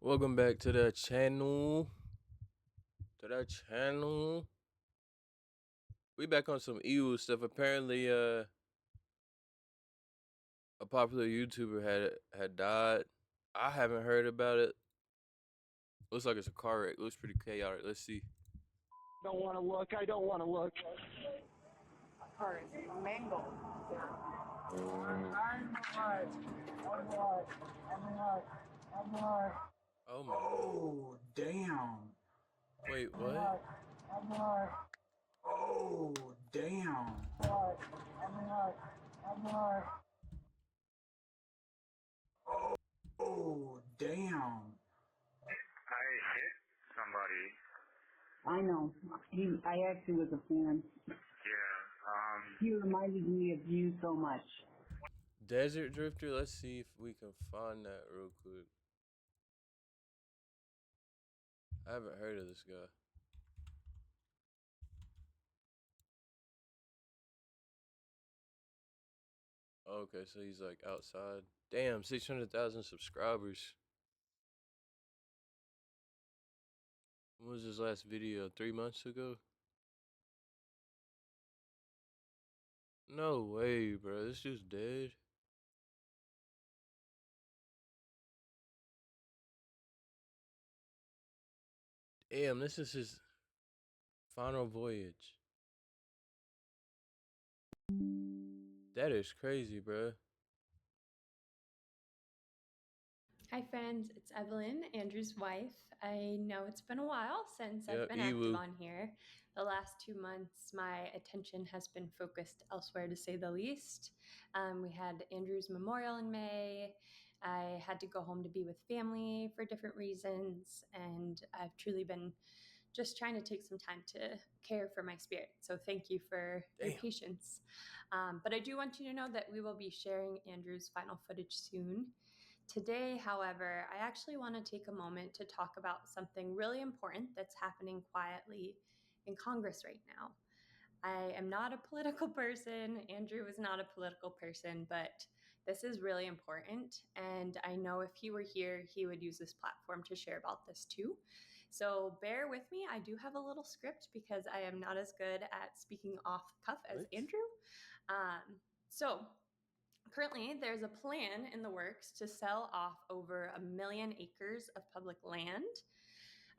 Welcome back to the channel. We back on some evil stuff. Apparently, a popular YouTuber had died. I haven't heard about it. Looks like it's a car wreck. Looks pretty chaotic. Let's see. Don't want to look. I don't want to look. Car is mangled. Oh my. Oh, damn. Wait, what? Oh, damn. Oh, damn. I hit somebody. I know. I actually was a fan. Yeah. He reminded me of you so much. Desert Drifter. Let's see if we can find that real quick. I haven't heard of this guy. Okay, so he's like outside. Damn, 600,000 subscribers. When was his last video? 3 months ago? No way, bro. This dude's dead. Damn, this is his final voyage. That is crazy, bro. Hi friends, it's Evelyn, Andrew's wife. I know it's been a while since I've Yep, been active Ewu. on here. The last 2 months, my attention has been focused elsewhere, to say the least. We had Andrew's memorial in May. I had to go home to be with family for different reasons, and I've truly been just trying to take some time to care for my spirit. So thank you for your patience. But I do want you to know that we will be sharing Andrew's final footage soon. Today, however, I actually want to take a moment to talk about something really important that's happening quietly in Congress right now. I am not a political person. Andrew is not a political person, but this is really important. And I know if he were here, he would use this platform to share about this too. So bear with me. I do have a little script because I am not as good at speaking off cuff as Andrew. So currently, there's a plan in the works to sell off over 1 million acres of public land.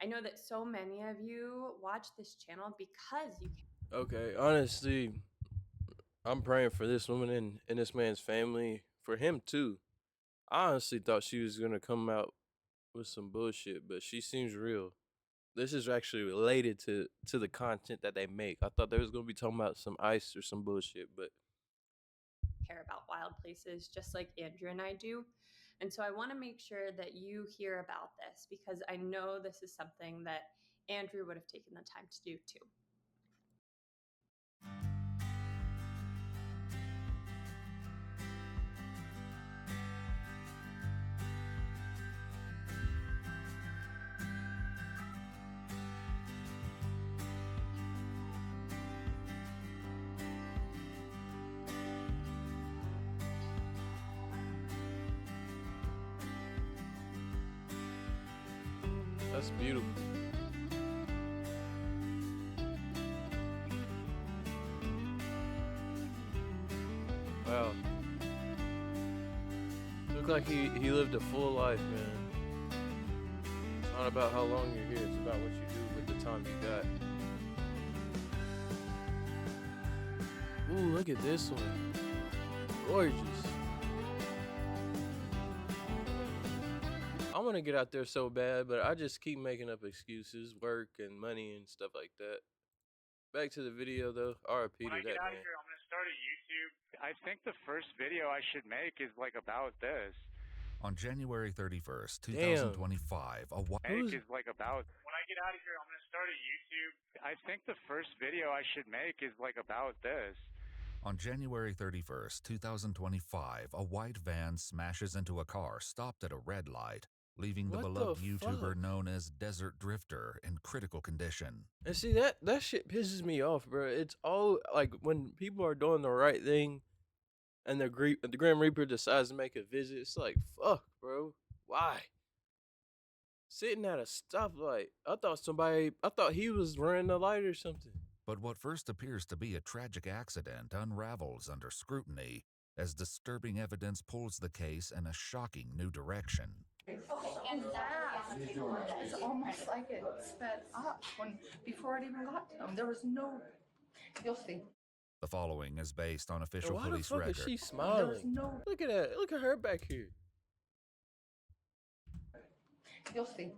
I know that so many of you watch this channel because you can. Okay, honestly, I'm praying for this woman and this man's family, for him too. I honestly thought she was gonna come out with some bullshit, but she seems real. This is actually related to the content that they make. I thought they was gonna be talking about some ice or some bullshit, but Care about wild places just like Andrew and I do. And so I want to make sure that you hear about this because I know this is something that Andrew would have taken the time to do too. that's beautiful. Wow. Look like he lived a full life, man. It's not about how long you're here, it's about what you do with the time you got. Ooh, look at this one. Gorgeous. I want to get out there so bad, but I just keep making up excuses, work and money and stuff like that. Back to the video though. RIP to When I that get out man. of here, I'm gonna start a YouTube. I think the first video I should make is like about this. On January 31st, Damn. 2025, Make is like about. When I get out of here, I'm gonna start a YouTube. I think the first video I should make is like about this. On January 31st, 2025, a white van smashes into a car stopped at a red light, leaving the What beloved the YouTuber fuck? known as Desert Drifter in critical condition. And see that shit pisses me off, bro. It's all like when people are doing the right thing, and the Grim Reaper decides to make a visit. It's like fuck, bro. Why? Sitting at a stoplight. I thought he was running the light or something. But what first appears to be a tragic accident unravels under scrutiny as disturbing evidence pulls the case in a shocking new direction. And that is almost like it sped up before it even got to him. There was no. You'll see. The following is based on And official why the police fuck record. is she There was smiling? no. Look at that. Look at her back here. You'll see.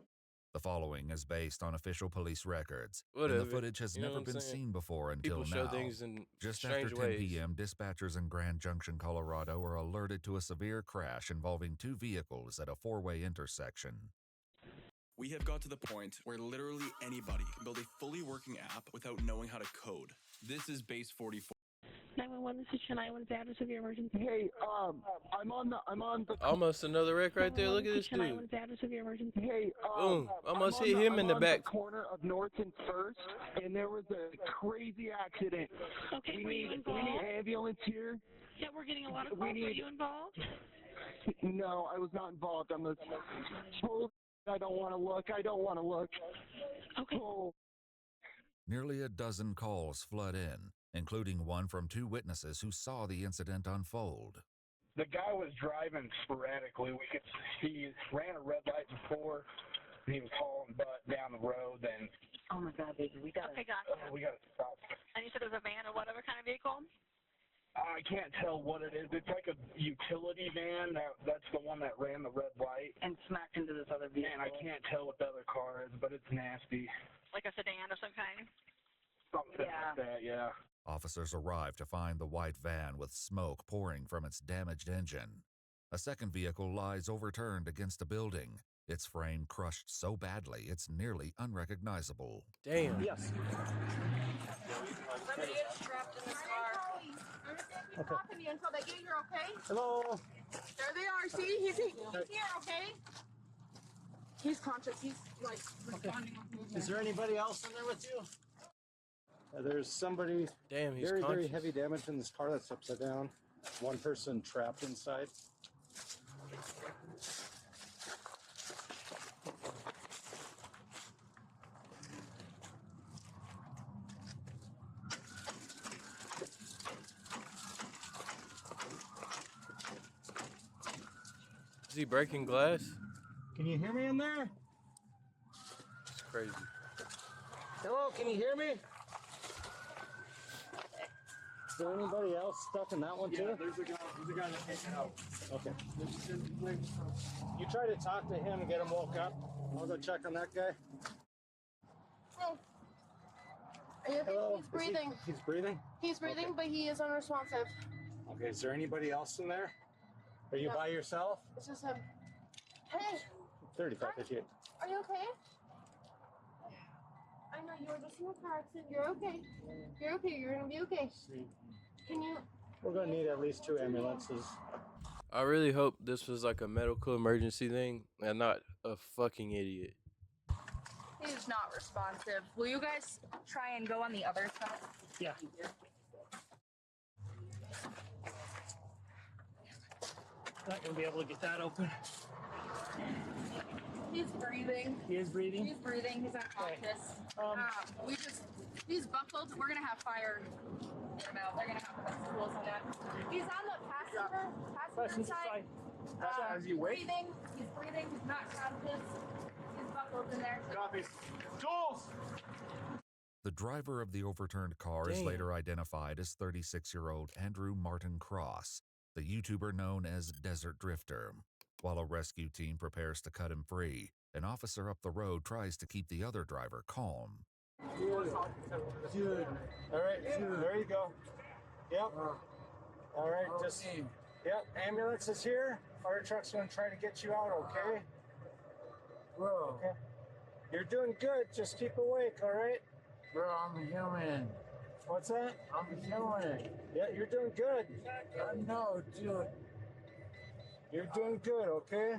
The following is based on official police records. Whatever. And the footage has You know never what I'm been saying? seen before until People show now. things in Just after strange 10 ways. p.m., dispatchers in Grand Junction, Colorado are alerted to a severe crash involving two vehicles at a four-way intersection. We have got to the point where literally anybody can build a fully working app without knowing how to code. This is Base 44. 911, this is Chennai. What is the address of your emergency? Hey, I'm on the. Almost another wreck right there. Look at this 911, Chennai. What dude. is the address of your emergency? Hey, Boom. Almost I'm hit on him in the I'm on back. The corner of North and First, and there was a crazy accident. Okay, We were you need involved? ambulance here. Yeah, we're getting a lot of we calls. Were need- you involved? No, I was not involved. I'm a told. I don't want to look. I don't want to look. Okay. Oh. Nearly a dozen calls flood in, including one from two witnesses who saw the incident unfold. The guy was driving sporadically. We could see he ran a red light before. He was hauling butt down the road. And Oh my God, baby, we got Okay, gotcha. we got to stop. And you said it was a van or whatever kind of vehicle? I can't tell what it is. It's like a utility van. That's the one that ran the red light. and smacked into this other vehicle. And I can't tell what the other car is, but it's nasty. Like a sedan of some kind? Something like that, yeah. Officers arrive to find the white van with smoke pouring from its damaged engine. A second vehicle lies overturned against a building, its frame crushed so badly it's nearly unrecognizable. Damn. Yes. Somebody is trapped in this car. He's talking to you until they get here, okay? Hello. There they are. See, he's here, okay? He's conscious. He's like responding with movement. Is there anybody else in there with you? There's somebody Damn, he's very conscious. heavy damage in this car that's upside down. One person trapped inside. Is he breaking glass? Can you hear me in there? It's crazy. Hello, can you hear me? Is there anybody else stuck in that one too? There's a guy that takes it out. Okay. You try to talk to him and get him woke up. I'll go check on that guy. Oh. Are you okay? Hello. He's breathing. He's breathing? He's breathing, Okay. but he is unresponsive. Okay, is there anybody else in there? Are you No. by yourself? It's just him. Hey, 3558. are you okay? I know you were just in a car accident. You're okay. You're okay. You're gonna be okay. Can you? We're gonna need at least 2 ambulances. I really hope this was like a medical emergency thing and not a fucking idiot. He's not responsive. Will you guys try and go on the other side? Yeah. Not gonna be able to get that open. He's breathing. He is breathing? He's breathing. He's unconscious. He's buckled. We're gonna have fire. Get him out. They're gonna have the best tools on that. He's on the passenger side. Is he awake? Breathing. He's breathing. He's not conscious. He's buckled in there. Copies. Jules! The driver of the overturned car is Damn. later identified as 36-year-old Andrew Martin Cross, the YouTuber known as Desert Drifter. While a rescue team prepares to cut him free, an officer up the road tries to keep the other driver calm. Good. All right, there you go. Yep. All right, just, yep, ambulance is here. Fire truck's gonna try to get you out, okay? Bro. Okay. You're doing good, just keep awake, all right? Bro, I'm a human. What's that? I'm a human. Yeah, you're doing good. I know, dude. You're doing good, okay?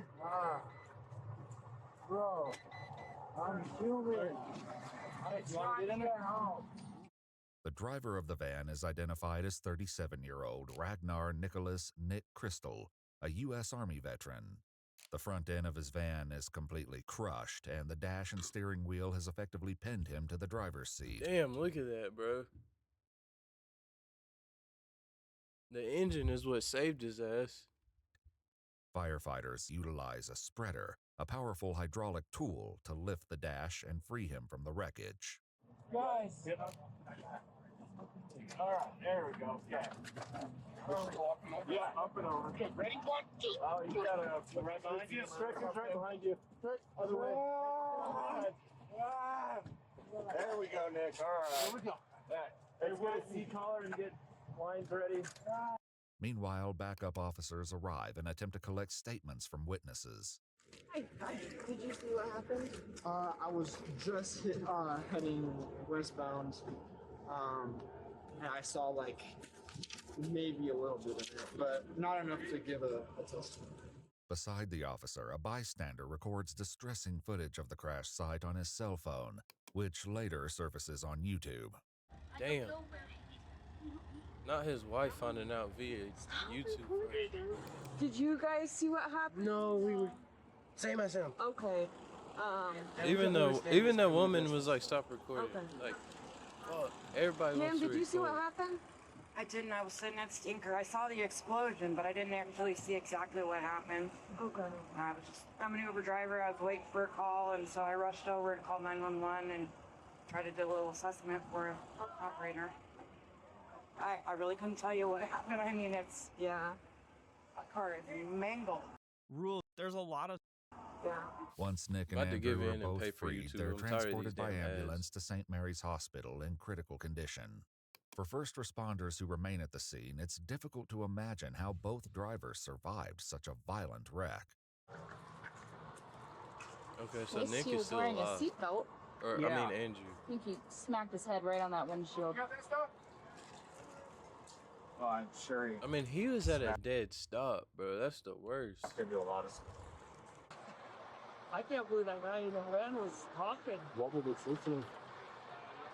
Bro, I'm human. You want to get in there? The driver of the van is identified as 37-year-old Ragnar Nicholas Nick Crystal, a U.S. Army veteran. The front end of his van is completely crushed, and the dash and steering wheel has effectively pinned him to the driver's seat. Damn, look at that, bro. The engine is what saved his ass. Firefighters utilize a spreader, a powerful hydraulic tool, to lift the dash and free him from the wreckage. Guys. All right, there we go. Okay. Yeah, up and over. Okay, ready? 1, 2. Oh, you got a right behind you. Stretch right behind you. Other way. There we go, Nick. All right. Here we go. Let's get a C collar and get lines ready. Meanwhile, backup officers arrive and attempt to collect statements from witnesses. Hi. Did you see what happened? I was just heading westbound, and I saw like maybe a little bit of it, but not enough to give a testimony. Beside the officer, a bystander records distressing footage of the crash site on his cell phone, which later surfaces on YouTube. Damn. Not his wife finding out via YouTube. Did you guys see what happened? No, we were same as him. Okay. Even the woman was like, stop recording. Okay. Like, fuck. Everybody Ma'am, wants to did you see what record. happened? I didn't. I was sitting at Stinker. I saw the explosion, but I didn't actually see exactly what happened. Okay. I'm an Uber driver. I was waiting for a call, and so I rushed over and called 911 and tried to do a little assessment for an operator. I really couldn't tell you what happened. I mean, it's, yeah. My car is mangled. Rule, there's a lot of... Yeah. Once Nick and About to give Andrew are in and both pay for freed, YouTube. they're I'm tired of transported these by damn ads. ambulance to St. Mary's Hospital in critical condition. For first responders who remain at the scene, it's difficult to imagine how both drivers survived such a violent wreck. Okay, so At least Nick he is was still wearing alive. a seatbelt. Or, Yeah. I mean, Andrew. I think he smacked his head right on that windshield. Oh, I'm sure he I mean, he was at a dead stop, bro. That's the worst. could do a lot of stuff. I can't believe that guy in the van was talking. What were they chasing him?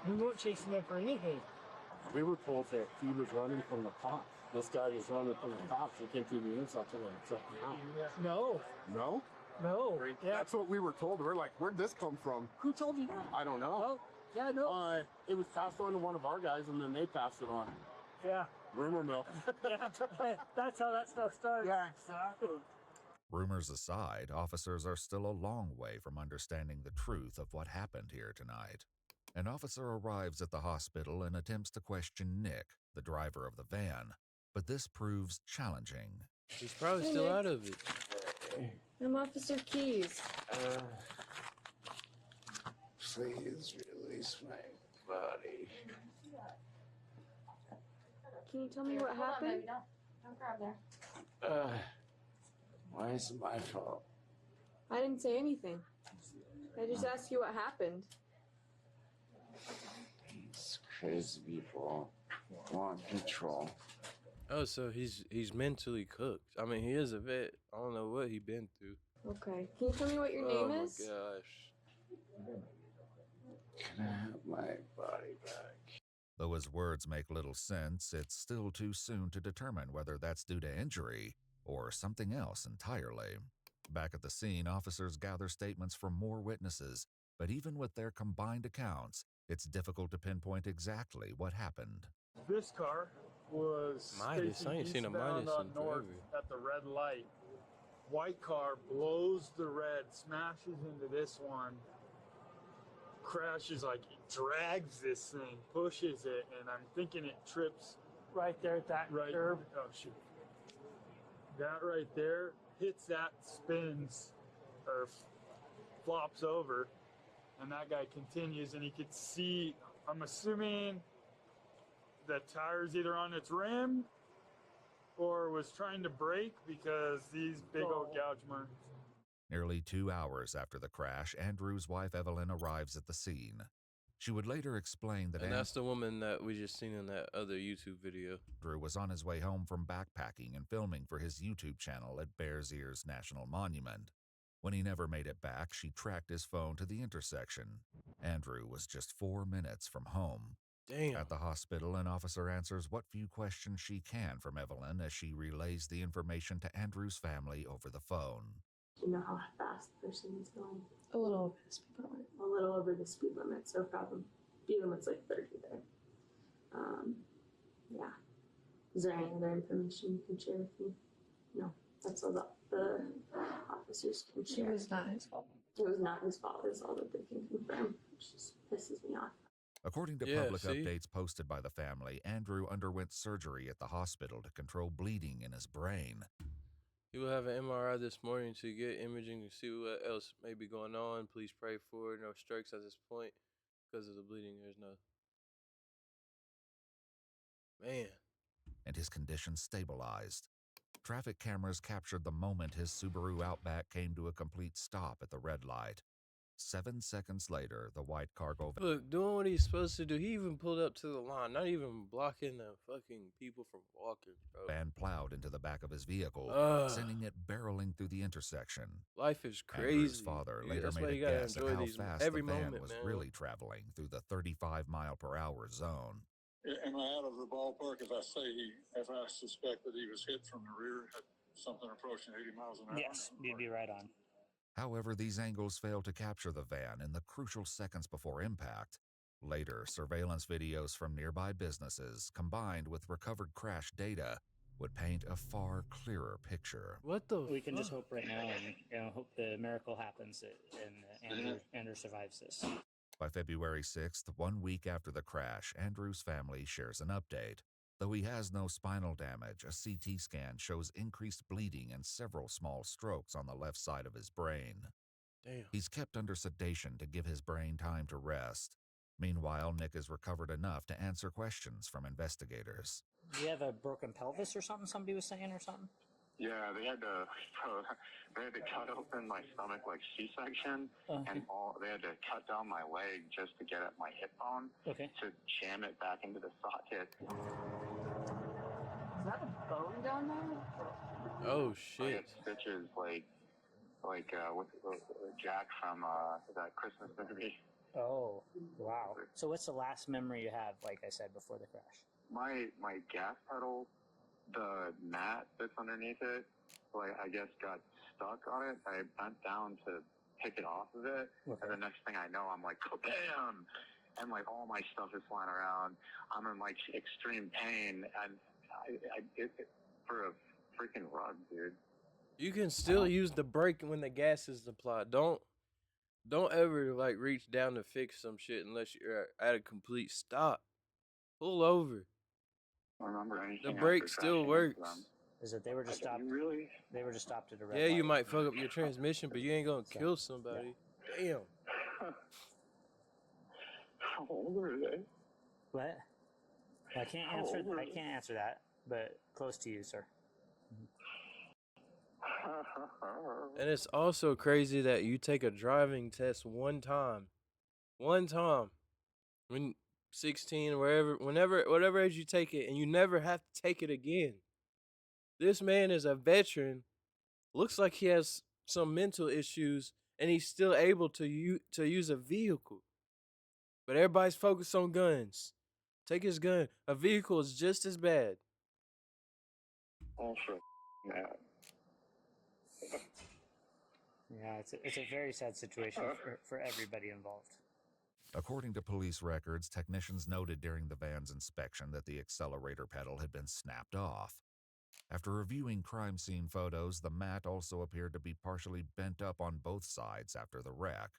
We weren't chasing him for anything. We were told that he was running from the cops. This guy was running from the cops. He came through the intersection and took him out. No. No? No. Yeah. That's what we were told. We're like, where'd this come from? Who told you that? I don't know. Oh, yeah, no. It was passed on to one of our guys, and then they passed it on. Yeah. Rumor mill. Yeah. That's how that stuff starts. Yeah, exactly. Rumors aside, officers are still a long way from understanding the truth of what happened here tonight. An officer arrives at the hospital and attempts to question Nick, the driver of the van, but this proves challenging. He's probably still out of it. I'm Officer Keys. Please release my body. Can you tell me what happened? Don't grab there. Why is it my fault? I didn't say anything. I just asked you what happened. These crazy people want control. Oh, so he's mentally cooked. I mean, he is a vet. I don't know what he been through. Okay. Can you tell me what your name is? Oh my gosh. Can I have my body back? Though his words make little sense, it's still too soon to determine whether that's due to injury or something else entirely. Back at the scene, officers gather statements from more witnesses, but even with their combined accounts, it's difficult to pinpoint exactly what happened. This car was Midas. I ain't seen a eastbound Midas on in north forever. at the red light. White car blows the red, smashes into this one, crashes, like it drags this thing, pushes it, and I'm thinking it trips Right there at that curb. Oh shoot! That right there hits that, spins, or flops over, and that guy continues, and he could see. I'm assuming the tire's either on its rim or was trying to brake because these big old gouge marks. Nearly 2 hours after the crash, Andrew's wife Evelyn arrives at the scene. She would later explain that And that's the woman that we just seen in that other YouTube video. Andrew was on his way home from backpacking and filming for his YouTube channel at Bears Ears National Monument. When he never made it back, she tracked his phone to the intersection. Andrew was just 4 minutes from home. Damn. At the hospital, an officer answers what few questions she can from Evelyn as she relays the information to Andrew's family over the phone. Do you know how fast the person is going? A little over the speed limit. A little over the speed limit, so probably speed limit's like 30 there. Yeah. Is there any other information you can share with me? No, that's all the officers can share. It was not his fault. It was not his fault, is all that they can confirm, which just pisses me off. According to public updates posted by the family, Andrew underwent surgery at the hospital to control bleeding in his brain. He will have an MRI this morning to get imaging and see what else may be going on. Please pray for no strokes at this point because of the bleeding. There's no. Man. And his condition stabilized. Traffic cameras captured the moment his Subaru Outback came to a complete stop at the red light. 7 seconds later, the white cargo van. Look, doing what he's supposed to do. He even pulled up to the line, not even blocking the fucking people from walking, bro. Van plowed into the back of his vehicle, sending it barreling through the intersection. Life is crazy. Andrew's father later made a guess at how fast the van was man. really traveling through the 35-mile-per-hour zone. Am I out of the ballpark if I suspect that he was hit from the rear at something approaching 80 miles an hour? Yes, you'd be right on. However, these angles failed to capture the van in the crucial seconds before impact. Later, surveillance videos from nearby businesses, combined with recovered crash data, would paint a far clearer picture. What the We can just hope right now and hope the miracle happens and Andrew survives this. By February 6th, 1 week after the crash, Andrew's family shares an update. Though he has no spinal damage, a CT scan shows increased bleeding and several small strokes on the left side of his brain. Damn. He's kept under sedation to give his brain time to rest. Meanwhile, Nick has recovered enough to answer questions from investigators. Do you have a broken pelvis or something somebody was saying or something? Yeah, they had to cut open my stomach like C-section, and they had to cut down my leg just to get at my hip bone to jam it back into the socket. Is that a bone down there? Oh shit! I had stitches like with Jack from that Christmas movie. Oh, wow. So what's the last memory you have, like I said, before the crash? My gas pedal, the mat that's underneath it, like I guess got stuck on it. I bent down to pick it off of it, and the next thing I know, I'm like, bam! And like all my stuff is flying around. I'm in like extreme pain, and I did it for a freaking rug, dude. You can still use the brake when the gas is applied. Don't ever like reach down to fix some shit unless you're at a complete stop. Pull over. I don't remember anything. The brake still works. Is it they were just stopped? Really? They were just stopped at a red Yeah, light. you might fuck up your transmission, but you ain't gonna kill somebody. Damn. How old are they? What? I can't answer that, but close to you, sir. And it's also crazy that you take a driving test one time, when 16 or whatever age you take it, and you never have to take it again. This man is a veteran, looks like he has some mental issues, and he's still able to use a vehicle. But everybody's focused on guns. Take his gun. A vehicle is just as bad. Oh, sure. Yeah. Yeah, it's a very sad situation for everybody involved. According to police records, technicians noted during the van's inspection that the accelerator pedal had been snapped off. After reviewing crime scene photos, the mat also appeared to be partially bent up on both sides after the wreck.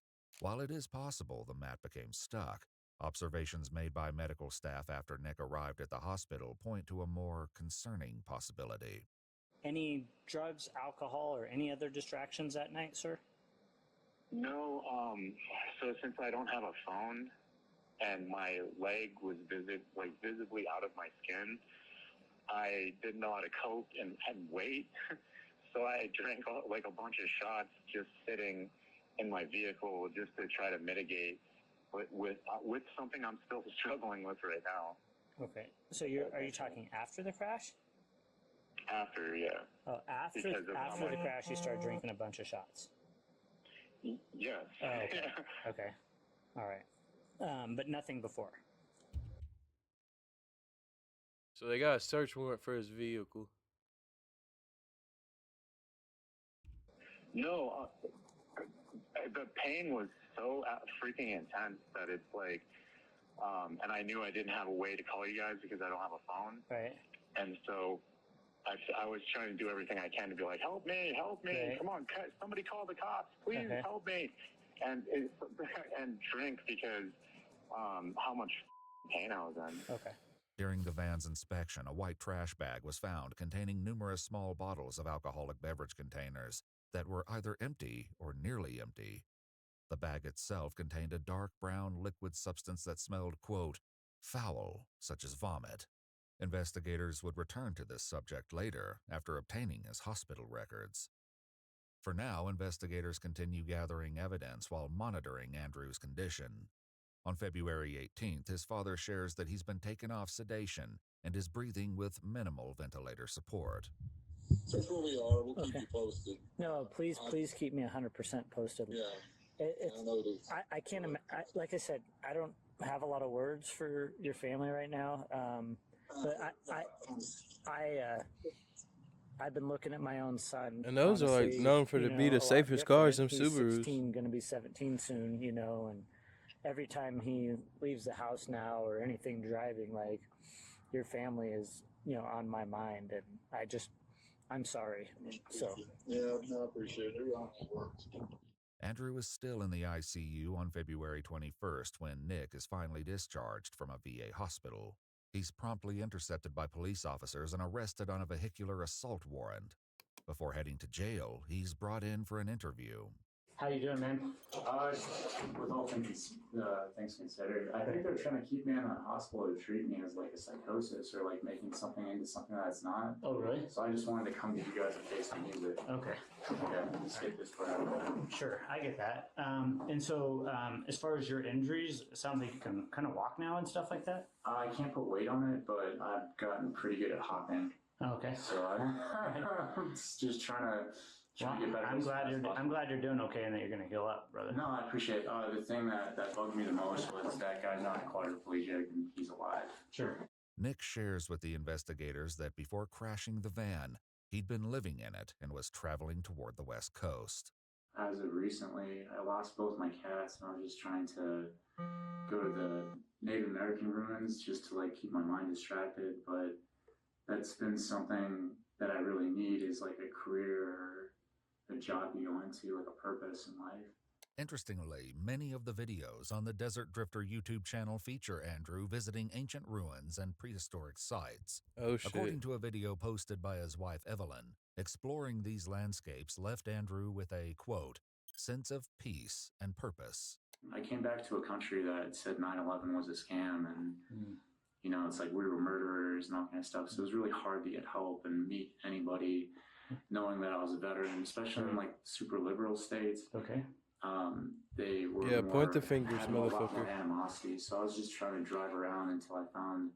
While it is possible the mat became stuck, observations made by medical staff after Nick arrived at the hospital point to a more concerning possibility. Any drugs, alcohol, or any other distractions that night, sir? No, so since I don't have a phone and my leg was visibly out of my skin, I didn't know how to cope and wait. So I drank like a bunch of shots just sitting in my vehicle just to try to mitigate with something I'm still struggling with right now. Okay. So are you talking after the crash? After, yeah. Oh, after the crash, you started drinking a bunch of shots. Yes. Oh, okay. Okay. All right. But nothing before. So they got a search warrant for his vehicle. No, the pain was so freaking intense that it's like, and I knew I didn't have a way to call you guys because I don't have a phone. Right. And so I was trying to do everything I can to be like, help me, Right. come on, somebody call the cops, please help me, and drink because how much pain I was in. Okay. During the van's inspection, a white trash bag was found containing numerous small bottles of alcoholic beverage containers that were either empty or nearly empty. The bag itself contained a dark brown liquid substance that smelled, quote, foul, such as vomit. Investigators would return to this subject later after obtaining his hospital records. For now, investigators continue gathering evidence while monitoring Andrew's condition. On February 18th, his father shares that he's been taken off sedation and is breathing with minimal ventilator support. That's where we are. We'll keep you posted. No, please keep me 100% posted. Yeah. I know it is. I can't like I said, I don't have a lot of words for your family right now. But I've been looking at my own son. And those are like known for to be the safest cars, them He's Subarus. 16, going to be 17 soon, you know, and every time he leaves the house now or anything driving, like, your family is, you know, on my mind, and I'm sorry. So Yeah, no, I appreciate it. Works. Andrew is still in the ICU on February 21st when Nick is finally discharged from a VA hospital. He's promptly intercepted by police officers and arrested on a vehicular assault warrant. Before heading to jail, he's brought in for an interview. how you doing, man? With all things considered, I think they're trying to keep me in a hospital to treat me as like a psychosis or like making something into something that's not. Oh, really? So I just wanted to come to you guys and face the music. Okay. Let's get this part out of the way. Sure, I get that. And so, as far as your injuries, it sounds like you can kind of walk now and stuff like that? I can't put weight on it, but I've gotten pretty good at hopping. Okay. So I'm just trying to get better. I'm glad you're doing okay and that you're going to heal up, brother. No, I appreciate it. The thing that bugged me the most was that guy's not quadriplegic and he's alive. Sure. Nick shares with the investigators that before crashing the van, he'd been living in it and was traveling toward the West Coast. As of recently, I lost both my cats and I was just trying to go to the Native American ruins just to like keep my mind distracted, but that's been something that I really need is like a career or a job you go into, like a purpose in life. Interestingly, many of the videos on the Desert Drifter YouTube channel feature Andrew visiting ancient ruins and prehistoric sites. Oh, shit. According to a video posted by his wife Evelyn, exploring these landscapes left Andrew with a, quote, sense of peace and purpose. I came back to a country that said 9/11 was a scam and, you know, it's like we were murderers and all kind of stuff. So it was really hard to get help and meet anybody knowing that I was a veteran, especially in like super liberal states. Okay. They were point the fingers, had a lot more motherfucker. animosity. So I was just trying to drive around until I found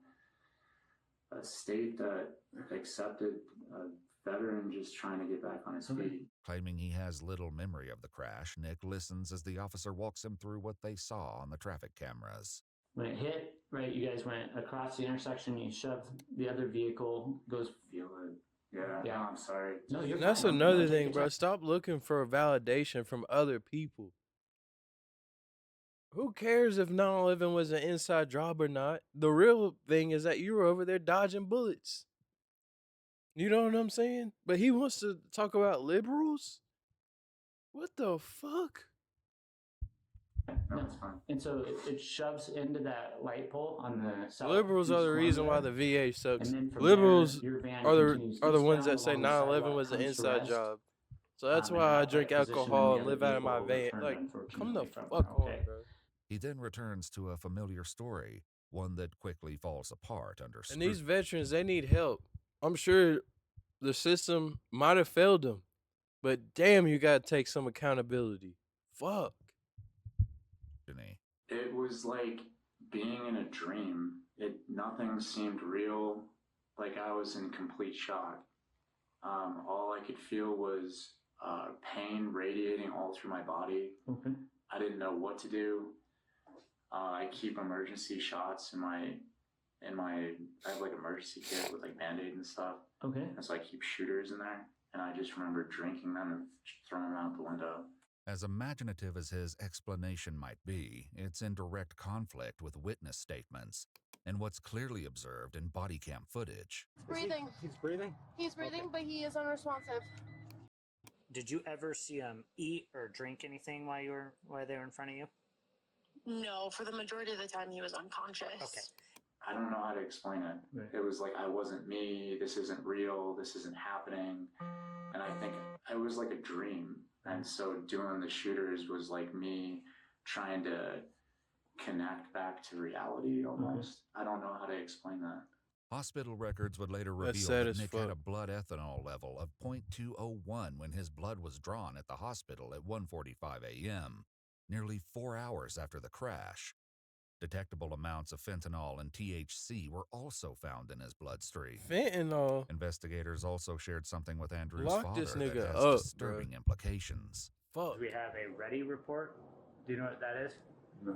a state that accepted a veteran just trying to get back on his feet. Claiming he has little memory of the crash, Nick listens as the officer walks him through what they saw on the traffic cameras. When it hit, right, you guys went across the intersection, you shoved the other vehicle, goes... Feel it. Yeah, no, I'm sorry. No, you're That's fine. another No, thing, bro. Stop looking for validation from other people. Who cares if 9/11 was an inside job or not? The real thing is that you were over there dodging bullets. You know what I'm saying? But he wants to talk about liberals? What the fuck? No, it's fine. And so it shoves into that light pole on the south. Liberals are the reason why the VA sucks. And then from Liberals there, your van are continues the eastbound ones that say along the 9/11 sidewalk, was an comes to inside rest. job. So that's And why I at drink that position, alcohol the and other live out of my vehicle van. overturned, Like, come the unfortunately, from- fuck on, okay. bro. He then returns to a familiar story, one that quickly falls apart under And these scrutiny. veterans, they need help. I'm sure the system might have failed them, but damn, you gotta take some accountability. Fuck. It was like being in a dream. Nothing seemed real. Like I was in complete shock. All I could feel was pain radiating all through my body. Okay. I didn't know what to do. I keep emergency shots in my. I have like emergency kit with like Band-Aid and stuff. Okay. And so I keep shooters in there. and I just remember drinking them and throwing them out the window. As imaginative as his explanation might be, it's in direct conflict with witness statements and what's clearly observed in body cam footage. Breathing. He's breathing? He's breathing, but he is unresponsive. Did you ever see him eat or drink anything while they were in front of you? No, for the majority of the time he was unconscious. Okay. I don't know how to explain it. Right. It was like, I wasn't me, this isn't real, this isn't happening. And I think it was like a dream. And so doing the shooters was like me trying to connect back to reality almost. I don't know how to explain that. Hospital records would later That's reveal sad that as Nick fuck. had a blood ethanol level of 0.201 when his blood was drawn at the hospital at 1:45 a.m., nearly 4 hours after the crash. Detectable amounts of fentanyl and THC were also found in his bloodstream. Fentanyl? Investigators also shared something with Andrew's Lock father this that nigga has up, disturbing bro. implications. Fuck. We have a ready report. Do you know what that is? No.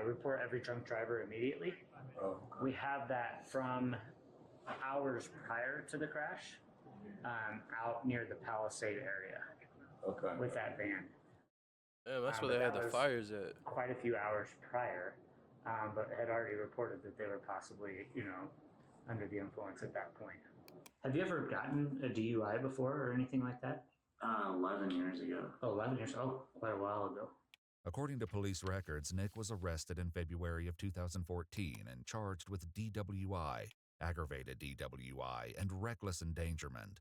Report every drunk driver immediately. Oh. We have that from hours prior to the crash, out near the Palisade area. Okay. With that van. Damn, that's where But they had that the was fires at. quite a few hours prior, but had already reported that they were possibly, under the influence at that point. Have you ever gotten a DUI before or anything like that? 11 years ago. Oh, 11 years. Oh, quite a while ago. According to police records, Nick was arrested in February of 2014 and charged with DWI, aggravated DWI, and reckless endangerment.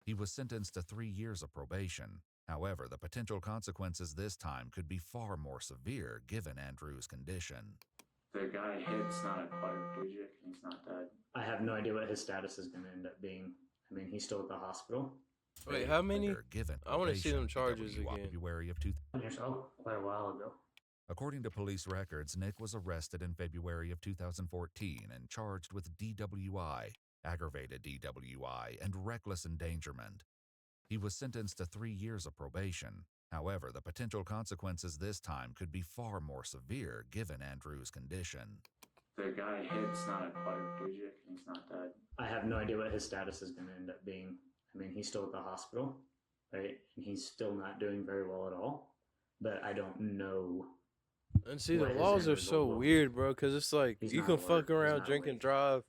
He was sentenced to 3 years of probation. However, the potential consequences this time could be far more severe given Andrew's condition. The guy hit's not a quadriplegic, he's not dead. I have no idea what his status is going to end up being. I mean, he's still at the hospital. Wait, how many? Given I want to see them charges DWI, again. February of Oh, quite a while ago. According to police records, Nick was arrested in February of 2014 and charged with DWI, aggravated DWI, and reckless endangerment. He was sentenced to 3 years of probation. However, the potential consequences this time could be far more severe given Andrew's condition. The guy hit's not a quadriplegic, he's not dead. I have no idea what his status is going to end up being. I mean, he's still at the hospital, right? And he's still not doing very well at all. But I don't know. And see, the what his laws end are so result will be. weird, bro, because it's like, He's you not can at work, fuck he's around, not drink and awake. drive.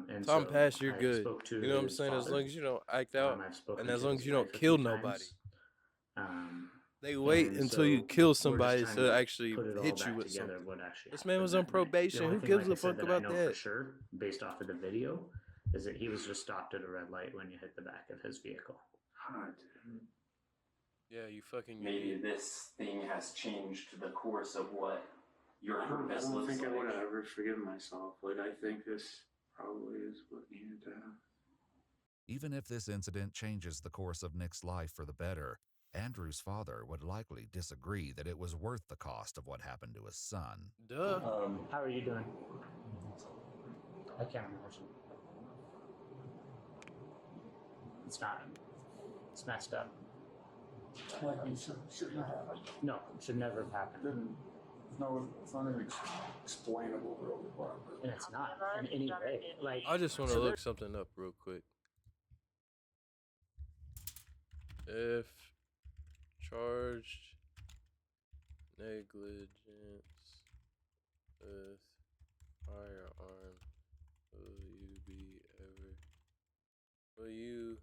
And Time so pass, you're I good. spoke to You know what I'm his saying? As father. long as you don't act out, I've spoken and as to long his as you don't wife a kill few nobody. times. They wait And until so you kill we're somebody just trying to actually put it all hit you back with together, something. what actually This man was happened on that night. probation. The only Who thing, gives like I a said, fuck that about I know that? for sure, based off of the video, is that he was just stopped at a red light when you hit the back of his vehicle. Yeah, you fucking Maybe idiot. this thing has changed the course of what your I don't purpose looks think like. I would have ever forgiven myself. Like, I think this probably is what needed to happen. Even if this incident changes the course of Nick's life for the better, Andrew's father would likely disagree that it was worth the cost of what happened to his son. Duh. How are you doing? I can't imagine. It's not. It's messed up. Like you shouldn't have happened. No, it should never have happened. No, it's not even explainable really. And it's not in any way. Like, I just want to so look something up real quick. If charged negligence with firearm, will you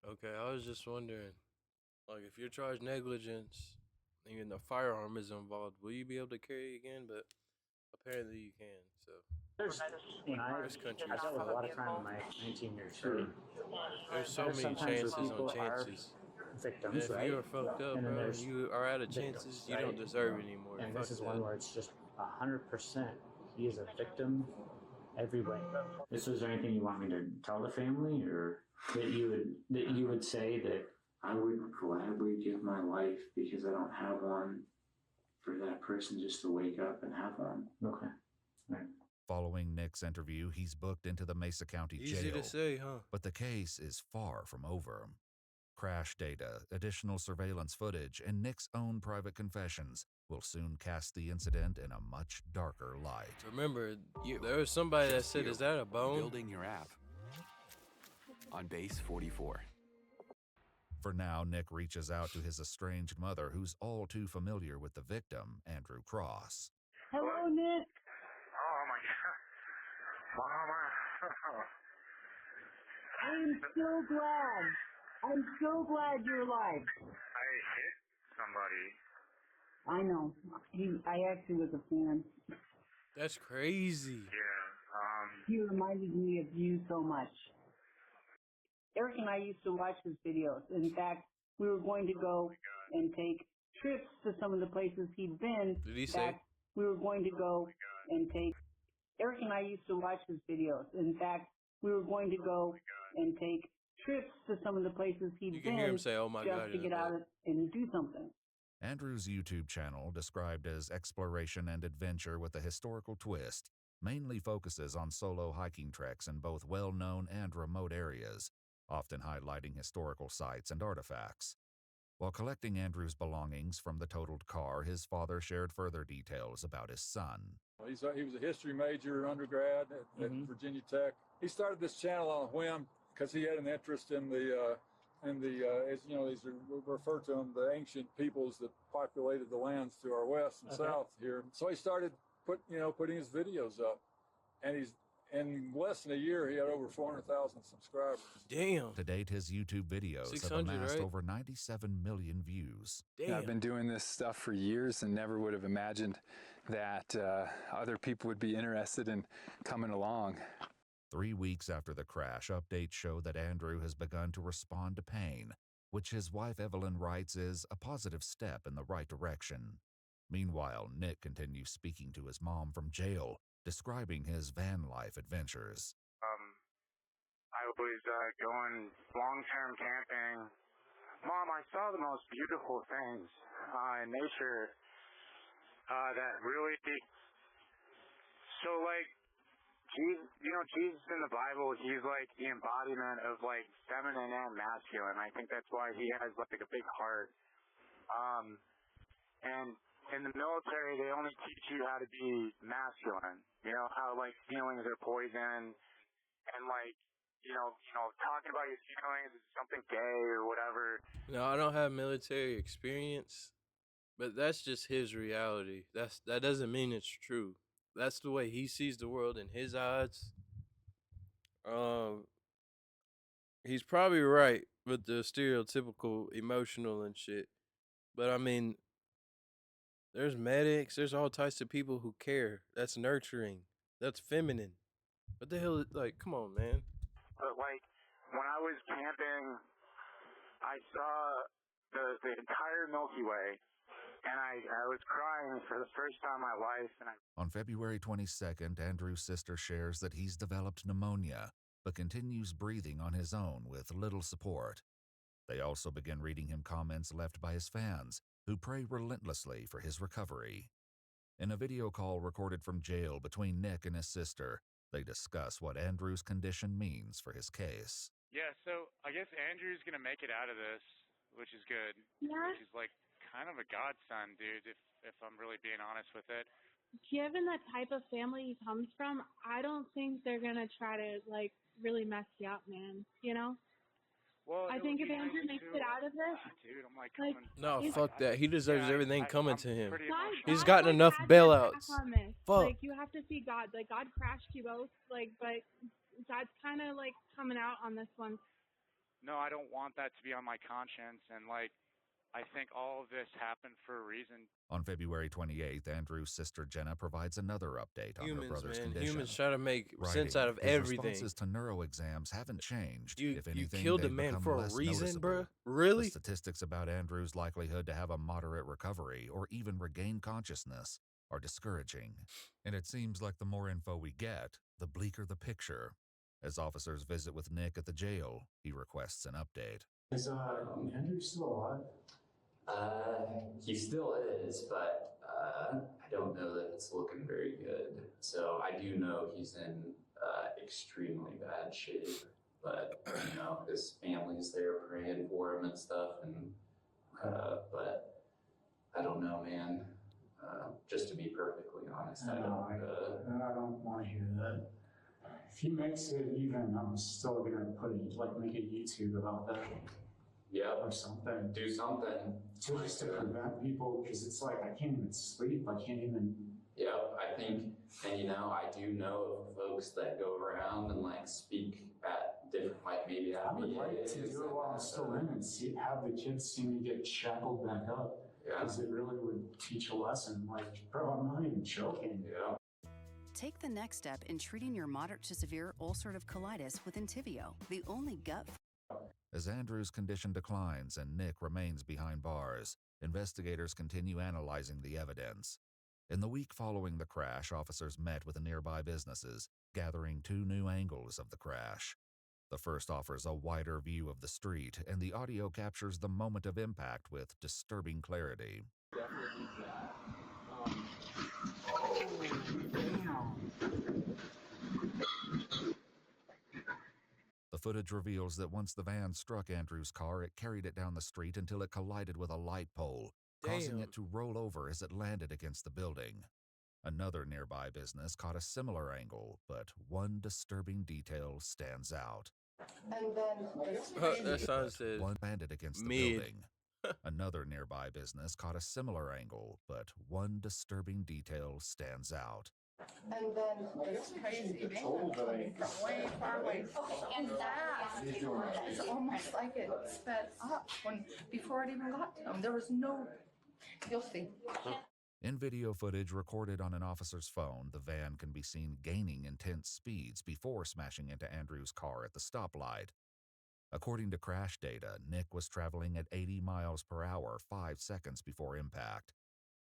Okay, I was just wondering, like, if you're charged negligence and the firearm is involved, will you be able to carry again? But Apparently you can. So There's, you know, this country I is dealt with a lot of fucked. crime in my 19 years too. There's so There's many sometimes where chances on people are chances. And victims, if right? you are fucked up, And then bro, and there's you are out of victims, chances, you right? don't deserve it anymore. And Fuck this is that. one where it's just 100%. He is a victim every way. So is there anything you want me to tell the family, or that you would say that I would gladly give my life because I don't have one for that person just to wake up and have one. Okay. Right. Following Nick's interview, he's booked into the Mesa County Easy Jail. to say, huh? But the case is far from over. Crash data, additional surveillance footage, and Nick's own private confessions will soon cast the incident in a much darker light. Remember, there was somebody that said, "Is that a bone?" Building your app on base 44. For now, Nick reaches out to his estranged mother, who's all too familiar with the victim, Andrew Cross. Hello, Nick. Oh my god. Mama. I'm so glad. I'm so glad you're alive. I hit somebody. I know. I actually was a fan. That's crazy. Yeah. He reminded me of you so much. Eric and I used to watch his videos. In fact, we were going to go and take trips to some of the places he'd been. Did he In say? fact, we were going to go and take. Eric and I used to watch his videos. In fact, we were going to go and take trips to some of the places he'd You been. can hear him say, "Oh my just God," to in the get out back. and do something. Andrew's YouTube channel, described as exploration and adventure with a historical twist, mainly focuses on solo hiking treks in both well-known and remote areas, often highlighting historical sites and artifacts. While collecting Andrew's belongings from the totaled car, his father shared further details about his son. He was a history major undergrad at Virginia Tech. He started this channel on a whim because he had an interest in the as you know, these are referred to them, the ancient peoples that populated the lands to our west and south here. So he started putting his videos up, and he's in less than a year he had over 400,000 subscribers. Damn. To date, his YouTube videos have 600, amassed right? over 97 million views. Damn. I've been doing this stuff for years and never would have imagined that other people would be interested in coming along. 3 weeks after the crash, updates show that Andrew has begun to respond to pain, which his wife Evelyn writes is a positive step in the right direction. Meanwhile, Nick continues speaking to his mom from jail, describing his van life adventures. I was going long-term camping. Mom, I saw the most beautiful things in nature that really. So, like, Jesus, Jesus in the Bible, he's like the embodiment of like feminine and masculine. I think that's why he has like a big heart. And in the military, they only teach you how to be masculine. You know, how like feelings are poison, and like, talking about your feelings is something gay or whatever. No, I don't have military experience, but that's just his reality. That doesn't mean it's true. That's the way he sees the world in his eyes. He's probably right with the stereotypical emotional and shit. But I mean, there's medics, there's all types of people who care. That's nurturing. That's feminine. What the hell? Like, come on, man. But like, when I was camping, I saw the entire Milky Way, and I was crying for the first time in my life. And On February 22nd, Andrew's sister shares that he's developed pneumonia, but continues breathing on his own with little support. They also begin reading him comments left by his fans, who pray relentlessly for his recovery. In a video call recorded from jail between Nick and his sister, they discuss what Andrew's condition means for his case. yeah, so I guess Andrew's gonna make it out of this, which is good. Yeah. Which is like kind of a godsend, dude. If I'm really being honest with it. Given the type of family he comes from, I don't think they're gonna try to like really mess you up, man. You know? Well, I think if Andrew makes it out of this, dude, I'm like No, he's- fuck that. He deserves everything coming to him. God, He's God, gotten like, enough has your bailouts. back on this. Fuck. Like you have to see God. Like God crashed you both. Like, but God's kind of like coming out on this one. No, I don't want that to be on my conscience, and like, I think all of this happened for a reason. On February 28th, Andrew's sister Jenna provides another update on her Humans, brother's man. condition. Humans try to make Writing, sense out of his everything. responses to neuroexams haven't changed. If You anything, killed a they've man become for a less reason, noticeable. bruh? Really? The statistics about Andrew's likelihood to have a moderate recovery or even regain consciousness are discouraging. And it seems like the more info we get, the bleaker the picture. As officers visit with Nick at the jail, he requests an update. Is Andrew still alive? He still is, but I don't know that it's looking very good. So I do know he's in extremely bad shape, but you know, his family's there praying for him and stuff, and but I don't know, man. Just to be perfectly honest, I don't want to hear that. If he makes it even, I'm still gonna make a YouTube about that. Yeah. Or something. Do something. Just to prevent people, because it's like I can't even sleep. I can't even. Yeah, I think, and you know, I do know of folks that go around and like speak at different, like maybe at I would like to do it while I'm still in and have the kids see me get shackled back up. Yeah. Because it really would teach a lesson. Like, bro, I'm not even joking. Yeah. Take the next step in treating your moderate to severe ulcerative colitis with Entyvio, the only gut. As Andrew's condition declines and Nick remains behind bars, investigators continue analyzing the evidence. In the week following the crash, officers met with nearby businesses, gathering 2 new angles of the crash. The first offers a wider view of the street, and the audio captures the moment of impact with disturbing clarity. Definitely that. The footage reveals that once the van struck Andrew's car, it carried it down the street until it collided with a light pole, causing it to roll over as it landed against the building. Another nearby business caught a similar angle, but one disturbing detail stands out. And then That sign says One landed against the mid. building. Another nearby business caught a similar angle, but one disturbing detail stands out. And then it's crazy. They were coming from way far away. And that it's almost like it sped up before it even got to them. There was no. You'll see. In video footage recorded on an officer's phone, the van can be seen gaining intense speeds before smashing into Andrew's car at the stoplight. According to crash data, Nick was traveling at 80 miles per hour 5 seconds before impact.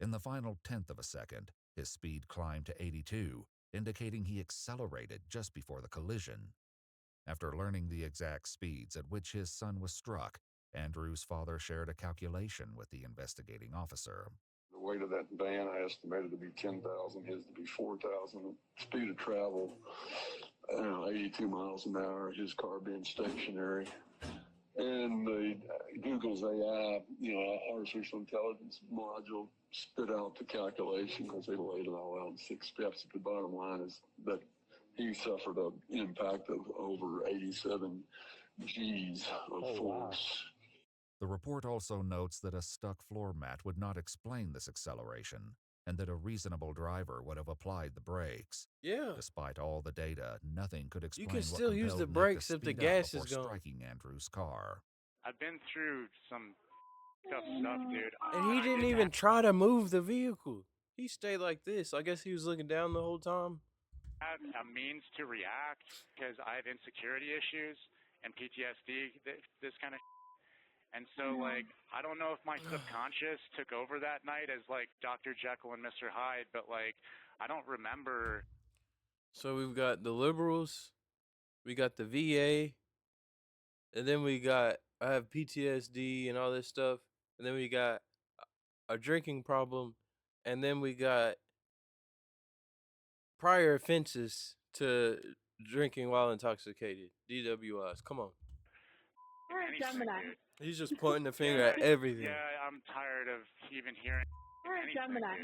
In the final tenth of a second, his speed climbed to 82, indicating he accelerated just before the collision. After learning the exact speeds at which his son was struck, Andrew's father shared a calculation with the investigating officer. The weight of that van I estimated to be 10,000, his to be 4,000. Speed of travel, 82 miles an hour, his car being stationary. And the Google's AI, artificial intelligence module spit out the calculation because they laid it all out in 6 steps. The bottom line is that he suffered an impact of over 87 G's of force. Wow. The report also notes that a stuck floor mat would not explain this acceleration, and that a reasonable driver would have applied the brakes. Yeah. Despite all the data, nothing could explain You can what still use compelled the Nick brakes to if the speed up gas before is gone. striking Andrew's car. I've been through some tough stuff, dude. And he didn't even try to move the vehicle. He stayed like this. I guess he was looking down the whole time. Have a means to react because I have insecurity issues and PTSD, this kind of and so, like, I don't know if my subconscious took over that night as, like, Dr. Jekyll and Mr. Hyde, but, like, I don't remember. So we've got the liberals, we got the VA, and then I have PTSD and all this stuff, and then we got a drinking problem, and then we got prior offenses to drinking while intoxicated, DWIs. Come on. Gemini. He's just pointing the finger at everything. Yeah, I'm tired of even hearing anything, Gemini.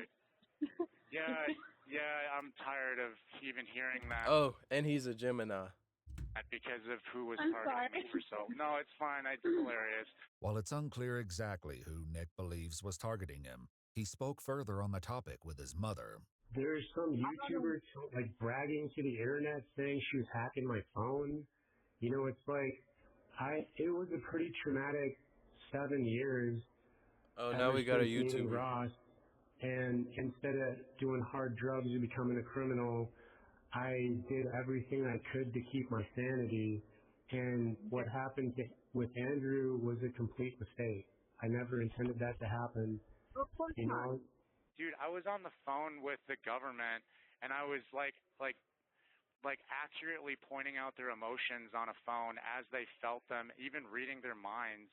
dude. Yeah, I'm tired of even hearing that. Oh, and he's a Gemini. Because of who was I'm targeting me for so. No, it's fine. It's hilarious. While it's unclear exactly who Nick believes was targeting him, he spoke further on the topic with his mother. There's some YouTuber like bragging to the internet saying she was hacking my phone. You know, it's like it was a pretty traumatic 7 years Oh, now ever we got a since meeting YouTuber. Ross. And instead of doing hard drugs and becoming a criminal, I did everything I could to keep my sanity. And what happened with Andrew was a complete mistake. I never intended that to happen. Of course You know, Dude, I was on the phone with the government, and I was like accurately pointing out their emotions on a phone as they felt them, even reading their minds.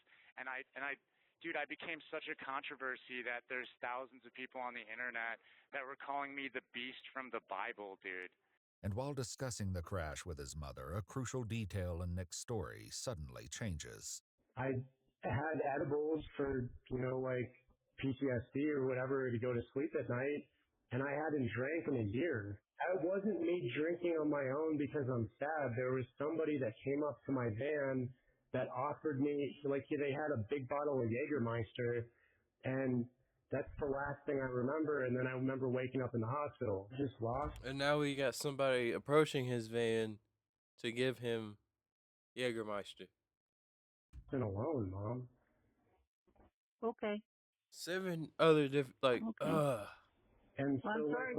Dude, I became such a controversy that there's thousands of people on the internet that were calling me the beast from the Bible, dude. And while discussing the crash with his mother, a crucial detail in Nick's story suddenly changes. I had edibles for, like PTSD or whatever to go to sleep at night, and I hadn't drank in a year. It wasn't me drinking on my own because I'm sad. There was somebody that came up to my van that offered me, they had a big bottle of Jägermeister, and that's the last thing I remember. And then I remember waking up in the hospital, just lost. And now we got somebody approaching his van to give him Jägermeister. And alone, Mom. Okay. 7 other And so, Well, I'm sorry.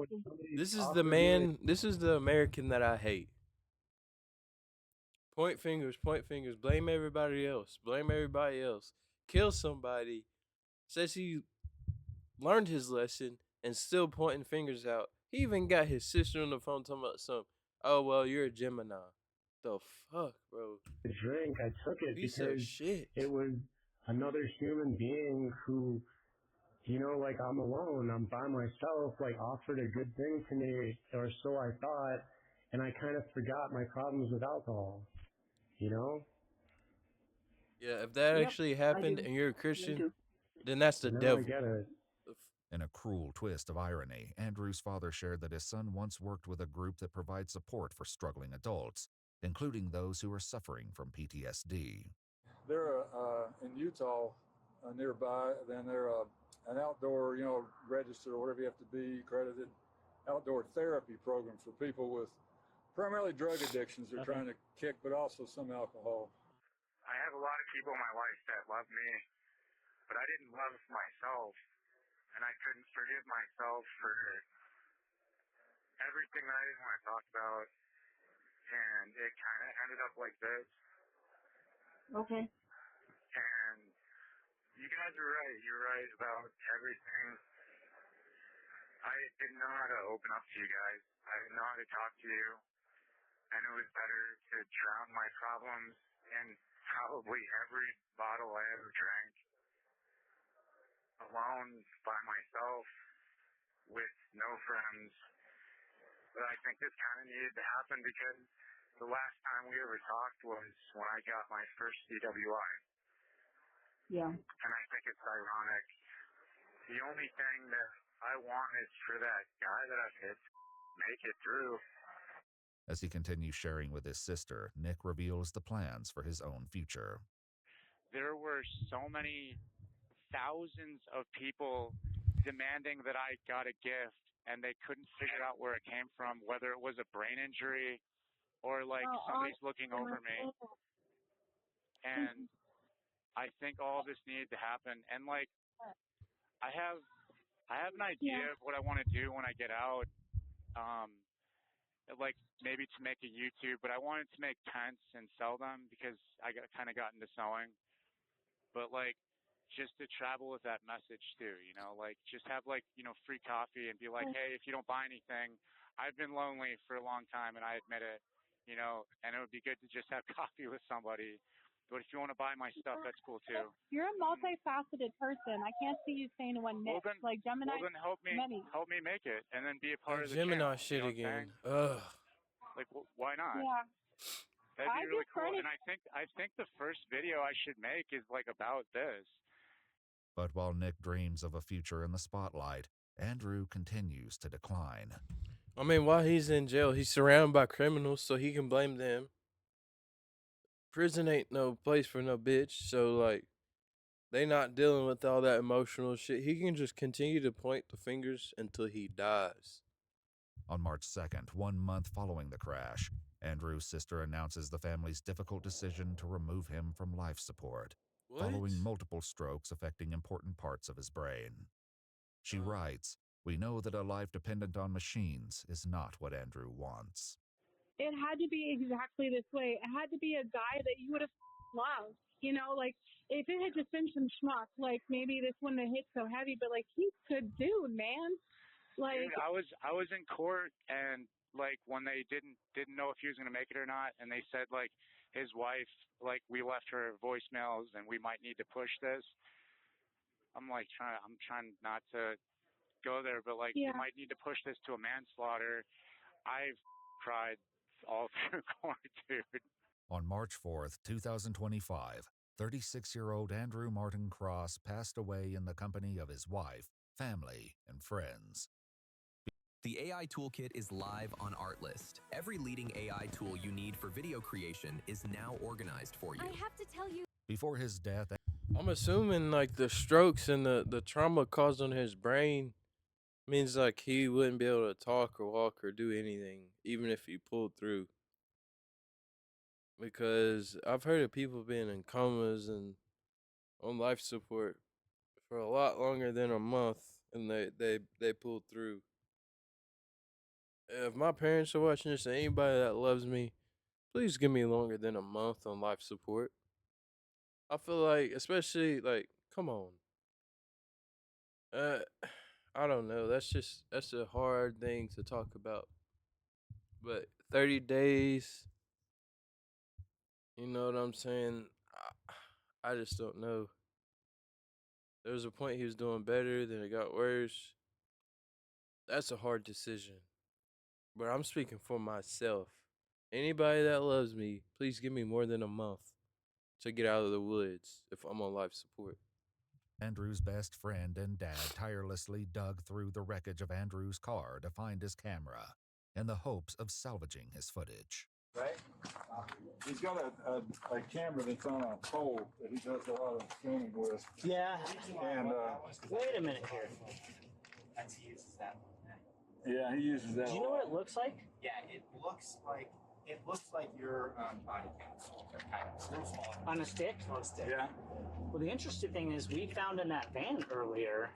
This is the man, this is the American that I hate. Point fingers, blame everybody else, kill somebody, says he learned his lesson and still pointing fingers out. He even got his sister on the phone talking about something. Oh, well, you're a Gemini. The fuck, bro? The drink, I took it Piece because of shit. it was another human being who, I'm alone, I'm by myself, offered a good thing to me, or so I thought, and I kind of forgot my problems with alcohol, Yeah, if that actually happened and you're a Christian, then that's the devil. I get it. In a cruel twist of irony, Andrew's father shared that his son once worked with a group that provides support for struggling adults, including those who are suffering from PTSD. They're in Utah nearby, then they're an outdoor, registered or whatever you have to be, accredited outdoor therapy program for people with primarily drug addictions they're trying to kick, but also some alcohol. I have a lot of people in my life that love me, but I didn't love myself, and I couldn't forgive myself for everything that I didn't want to talk about, and it kind of ended up like this. Okay. And you guys are right. You're right about everything. I didn't know how to open up to you guys. I didn't know how to talk to you. And it was better to drown my problems in probably every bottle I ever drank alone by myself with no friends. But I think this kind of needed to happen because the last time we ever talked was when I got my first DWI. Yeah. And I think it's ironic. The only thing that I want is for that guy that I've hit to make it through. As he continues sharing with his sister, Nick reveals the plans for his own future. There were so many thousands of people demanding that I got a gift, and they couldn't figure out where it came from, whether it was a brain injury or somebody's looking over me. And I think all of this needed to happen. And I have an idea of what I want to do when I get out. Maybe to make a YouTube, but I wanted to make tents and sell them because I kind of got into sewing. But just to travel with that message too, just have free coffee and be like, hey, if you don't buy anything, I've been lonely for a long time and I admit it, and it would be good to just have coffee with somebody. But if you want to buy my stuff, that's cool too. You're a multifaceted person. I can't see you saying one Nick. Gemini. Well, then help me make it, and then be a part of the Gemini channel, shit you know again. Ugh. Why not? Yeah. That'd be really cool. And I think the first video I should make is about this. But while Nick dreams of a future in the spotlight, Andrew continues to decline. I mean, while he's in jail, he's surrounded by criminals, so he can blame them. Prison ain't no place for no bitch, so they not dealing with all that emotional shit. He can just continue to point the fingers until he dies. On March 2nd, 1 month following the crash, Andrew's sister announces the family's difficult decision to remove him from life support. following multiple strokes affecting important parts of his brain. She writes, "We know that a life dependent on machines is not what Andrew wants." It had to be exactly this way. It had to be a guy that you would have loved. You know, like if it had just been some schmuck, like maybe this wouldn't have hit so heavy, but like he's a good dude, man. Like Dude, I was in court, and like when they didn't know if he was gonna make it or not, and they said like his wife, like we left her voicemails and we might need to push this. I'm trying not to go there, but like you might need to push this to a manslaughter. I've cried all through court, dude. On March 4th, 2025, 36-year-old Andrew Martin Cross passed away in the company of his wife, family, and friends. The AI Toolkit is live on Artlist. Every leading AI tool you need for video creation is now organized for you. I have to tell you. Before his death, I'm assuming like the strokes and the trauma caused on his brain means like he wouldn't be able to talk or walk or do anything, even if he pulled through. Because I've heard of people being in comas and on life support for a lot longer than a month, and they pulled through. If my parents are watching this, and anybody that loves me, please give me longer than a month on life support. I feel like, especially like, come on. I don't know. That's a hard thing to talk about. But 30 days, you know what I'm saying? I just don't know. There was a point he was doing better, then it got worse. That's a hard decision. But I'm speaking for myself. Anybody that loves me, please give me more than a month to get out of the woods if I'm on life support. Andrew's best friend and dad tirelessly dug through the wreckage of Andrew's car to find his camera in the hopes of salvaging his footage. Right? He's got a camera that's on a pole that he does a lot of filming with. Yeah. And wait a minute here. He uses that one. Yeah, he uses that. Do you know what it looks like? Yeah, it looks like your body cam. Kind of small. On a stick? On a stick. Yeah. Well, the interesting thing is we found in that van earlier,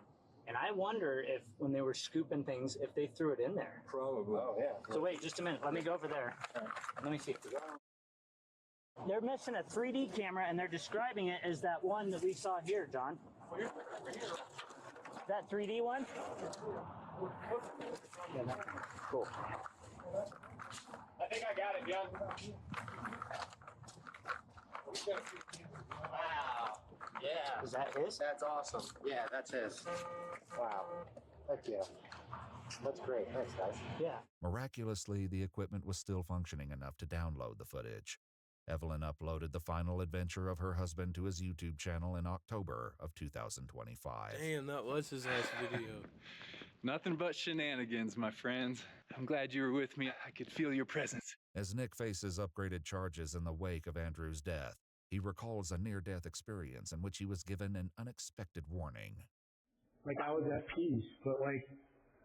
and I wonder if when they were scooping things, if they threw it in there. Probably. Oh, yeah. So wait, just a minute. Let me go over there. Let me see. They're missing a 3D camera, and they're describing it as that one that we saw here, John. That 3D one? Yeah, cool. I think I got it, John. Wow. Yeah. Is that his? That's awesome. Yeah, that's his. Wow. Heck yeah. That's great. Thanks, guys. Yeah. Miraculously, the equipment was still functioning enough to download the footage. Evelyn uploaded the final adventure of her husband to his YouTube channel in October of 2025. Damn, that was his last video. Nothing but shenanigans, my friends. I'm glad you were with me. I could feel your presence. As Nick faces upgraded charges in the wake of Andrew's death, he recalls a near-death experience in which he was given an unexpected warning. Like, I was at peace, but like,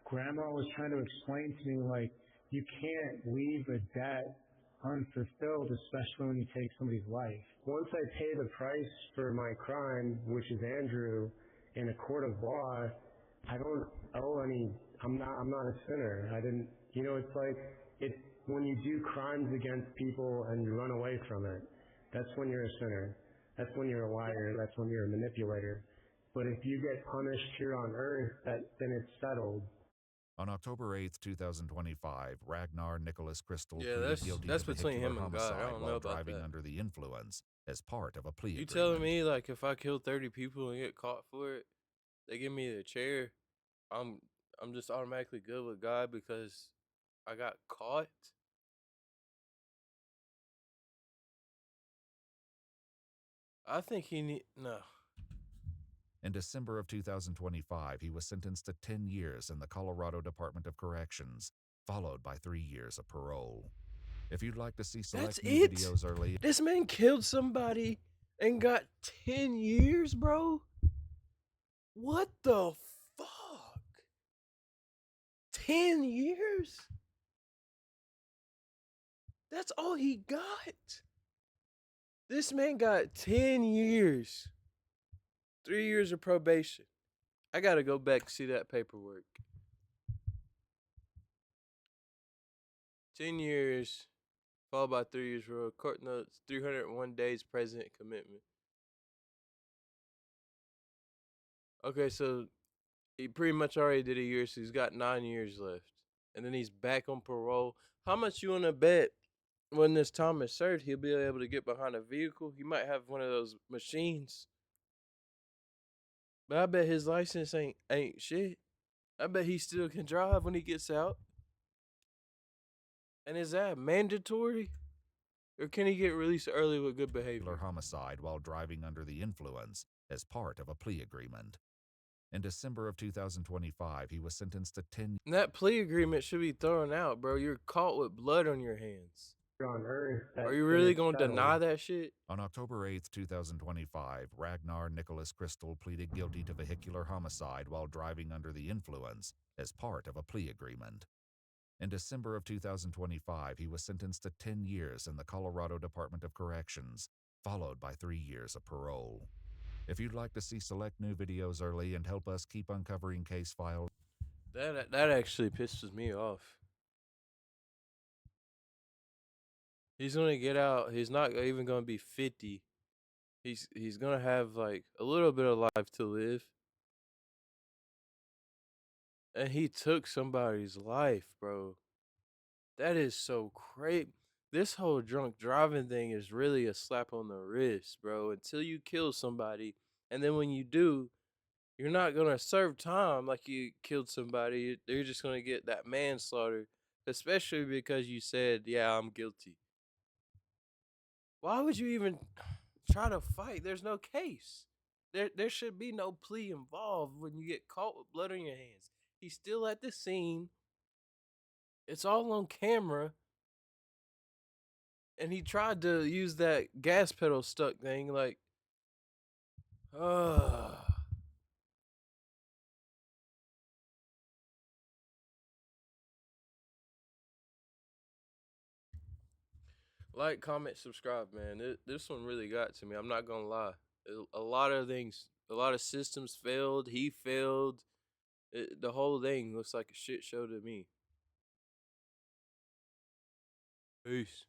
Grandma was trying to explain to me, like, you can't leave a debt unfulfilled, especially when you take somebody's life. Once I pay the price for my crime, which is Andrew, in a court of law, I don't owe any, I'm not a sinner. I didn't, you know, it's like, it's when you do crimes against people and you run away from it, that's when you're a sinner. That's when you're a liar. That's when you're a manipulator. But if you get punished here on earth, then it's settled. On October 8th, 2025, Ragnar Nicholas Crystal Yeah, pleaded that's guilty to between him and God. homicide I don't know while about driving that. under the influence as part of a plea You agreement. telling me like if I kill 30 people and get caught for it, they give me the chair? I'm just automatically good with God because I got caught? I think he need no. In December of 2025, he was sentenced to 10 years in the Colorado Department of Corrections, followed by 3 years of parole. If you'd like to see That's select new it? videos early, This man killed somebody and got 10 years, bro? What the fuck? 10 years? That's all he got. This man got 10 years 3 years of probation. I gotta go back and see that paperwork. 10 years, followed by 3 years for court notes, 301 days president commitment. Okay, so he pretty much already did a year, so he's got 9 years left. And then he's back on parole. How much you wanna bet when this time is served, he'll be able to get behind a vehicle? He might have one of those machines. But I bet his license ain't shit. I bet he still can drive when he gets out. And is that mandatory? Or can he get released early with good behavior? Homicide while driving under the influence as part of a plea agreement. In December of 2025, he was sentenced to 10 And that plea agreement should be thrown out, bro. You're caught with blood on your hands. On Earth. Are you really gonna deny that shit? On October 8th, 2025, Ragnar Nicholas Crystal pleaded guilty to vehicular homicide while driving under the influence as part of a plea agreement. In December of 2025, he was sentenced to 10 years in the Colorado Department of Corrections, followed by 3 years of parole. If you'd like to see select new videos early and help us keep uncovering case files, That actually pisses me off. He's gonna get out. He's not even gonna be 50. He's gonna have like a little bit of life to live. And he took somebody's life, bro. That is so crazy. This whole drunk driving thing is really a slap on the wrist, bro. Until you kill somebody, and then when you do, you're not gonna serve time like you killed somebody. You're just gonna get that manslaughter, especially because you said, "Yeah, I'm guilty." Why would you even try to fight? There's no case. There should be no plea involved when you get caught with blood on your hands. He's still at the scene. It's all on camera. And he tried to use that gas pedal stuck thing like like, comment, subscribe, man. This one really got to me. I'm not gonna lie. A lot of things, a lot of systems failed. He failed. The whole thing looks like a shit show to me. Peace.